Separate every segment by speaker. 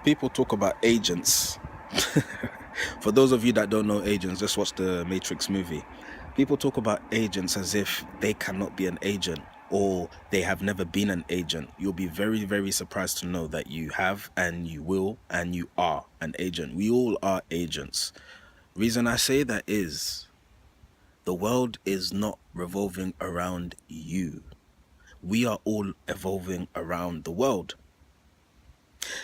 Speaker 1: People talk about agents. For those of you that don't know agents, just watch the Matrix movie. People talk about agents as if they cannot be an agent or they have never been an agent. You'll be very, very surprised to know that you have and you will and you are an agent. We all are agents. Reason I say that is the world is not revolving around you. We are all evolving around the world.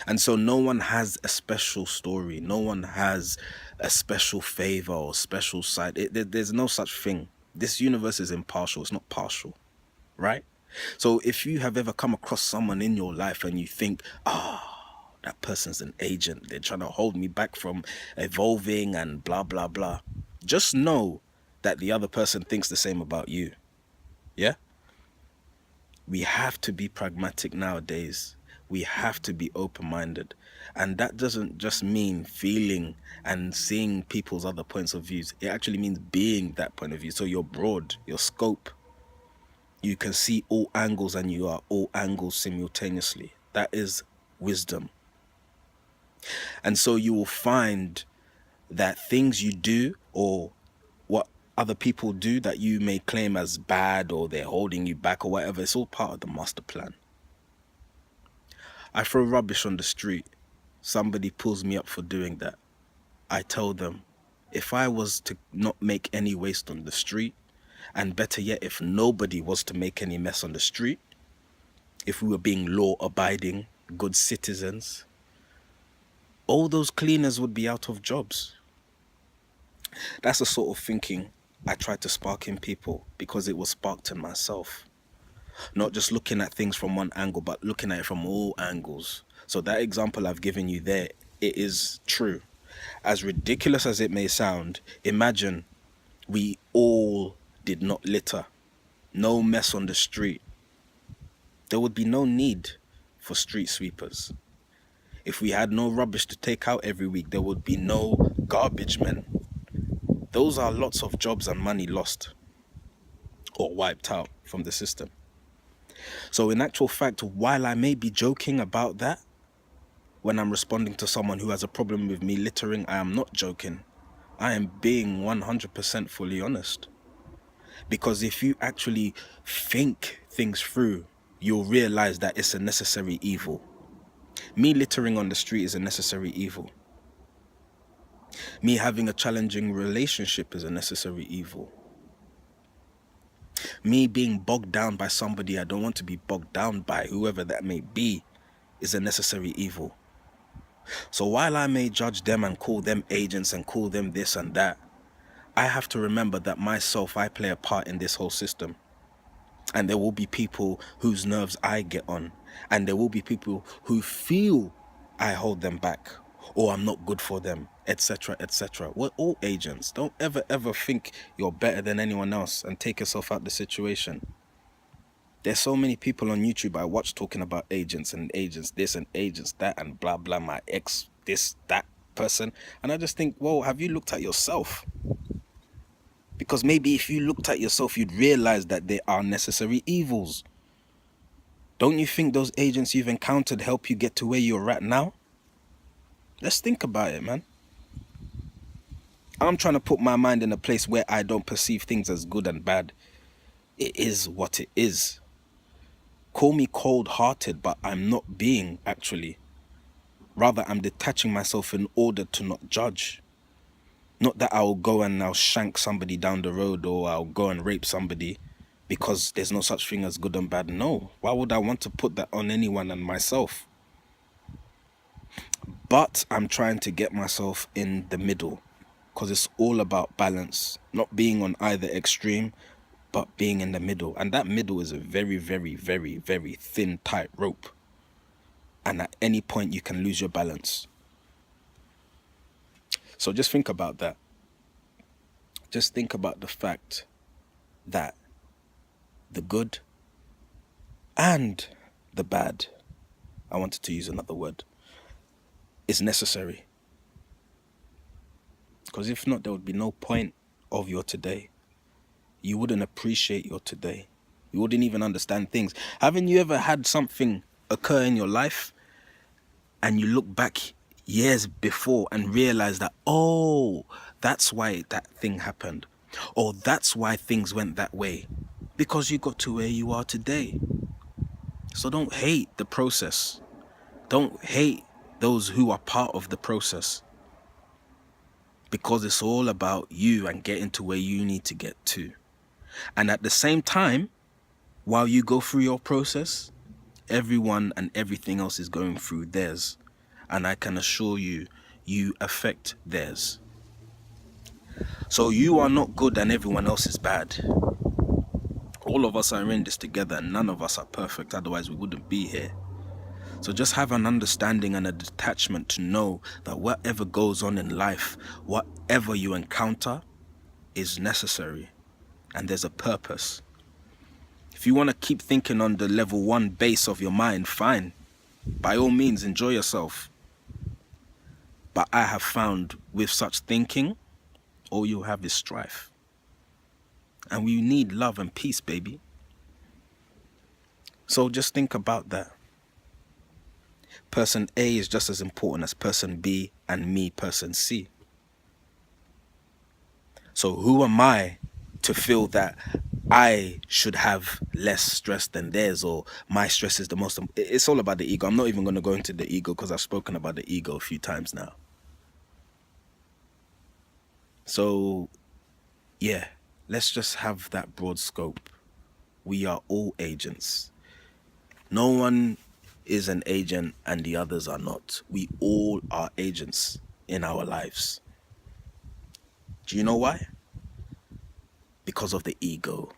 Speaker 1: And so no one has a special story. No one has a special favor or special side. There's no such thing. This universe is impartial. It's not partial, right? So if you have ever come across someone in your life and you think, that person's an agent, they're trying to hold me back from evolving and blah, blah, blah, just know that the other person thinks the same about you. Yeah? We have to be pragmatic nowadays. We have to be open-minded. And that doesn't just mean feeling and seeing people's other points of views. It actually means being that point of view. So you're broad, your scope. You can see all angles and you are all angles simultaneously. That is wisdom. And so you will find that things you do or what other people do that you may claim as bad or they're holding you back or whatever, it's all part of the master plan. I throw rubbish on the street. Somebody pulls me up for doing that. I tell them, if I was to not make any waste on the street, and better yet, if nobody was to make any mess on the street, if we were being law-abiding, good citizens, all those cleaners would be out of jobs. That's the sort of thinking I try to spark in people because it was sparked in myself. Not just looking at things from one angle, but looking at it from all angles. So that example I've given you there, it is true. As ridiculous as it may sound, imagine we all did not litter. No mess on the street. There would be no need for street sweepers. If we had no rubbish to take out every week, there would be no garbage men. Those are lots of jobs and money lost or wiped out from the system. So in actual fact, while I may be joking about that, when I'm responding to someone who has a problem with me littering, I am not joking. I am being 100% fully honest. Because if you actually think things through, you'll realize that it's a necessary evil. Me littering on the street is a necessary evil. Me having a challenging relationship is a necessary evil. Me being bogged down by somebody I don't want to be bogged down by, whoever that may be, is a necessary evil. So while I may judge them and call them agents and call them this and that, I have to remember that myself, I play a part in this whole system. And there will be people whose nerves I get on. And there will be people who feel I hold them back or I'm not good for them, etc., etc. We're all agents. Don't ever think you're better than anyone else and take yourself out the situation. There's so many people on YouTube I watch talking about agents and agents this and agents that and blah, blah, my ex, this, that person. And I just think, whoa, have you looked at yourself? Because maybe if you looked at yourself, you'd realize that there are necessary evils. Don't you think those agents you've encountered help you get to where you're at now? Let's think about it, man. I'm trying to put my mind in a place where I don't perceive things as good and bad. It is what it is. Call me cold-hearted, but I'm not being, actually. Rather, I'm detaching myself in order to not judge. Not that I'll go and I'll shank somebody down the road or I'll go and rape somebody because there's no such thing as good and bad. No. Why would I want to put that on anyone and myself? But I'm trying to get myself in the middle because it's all about balance. Not being on either extreme, but being in the middle. And that middle is a very, very, very, very thin, tight rope. And at any point you can lose your balance. So just think about that. Just think about the fact that the good and the bad, I wanted to use another word, is necessary. Because if not, there would be no point of your today. You wouldn't appreciate your today. You wouldn't even understand things. Haven't you ever had something occur in your life and you look back years before and realize that, oh, that's why that thing happened, or that's why things went that way, because you got to where you are today. So don't hate the process. Don't hate those who are part of the process, because it's all about you and getting to where you need to get to. And at the same time, while you go through your process, everyone and everything else is going through theirs. And I can assure you, you affect theirs. So you are not good and everyone else is bad. All of us are in this together and none of us are perfect, otherwise we wouldn't be here. So just have an understanding and a detachment to know that whatever goes on in life, whatever you encounter is necessary and there's a purpose. If you want to keep thinking on the level 1 base of your mind, fine. By all means, enjoy yourself. But I have found with such thinking, all you have is strife. And we need love and peace, baby. So just think about that. Person A is just as important as person B and me, person C. So who am I to feel that I should have less stress than theirs, or my stress is the most? It's all about the ego. I'm not even going to go into the ego because I've spoken about the ego a few times now. So, yeah, let's just have that broad scope. We are all agents. No one is an agent and the others are not. We all are agents in our lives. Do you know why? Because of the ego.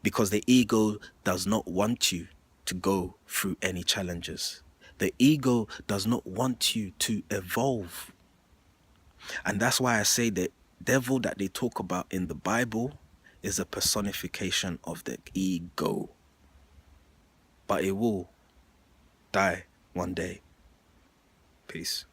Speaker 1: Because the ego does not want you to go through any challenges. The ego does not want you to evolve. And that's why I say the devil that they talk about in the Bible is a personification of the ego. But it will die one day. Peace.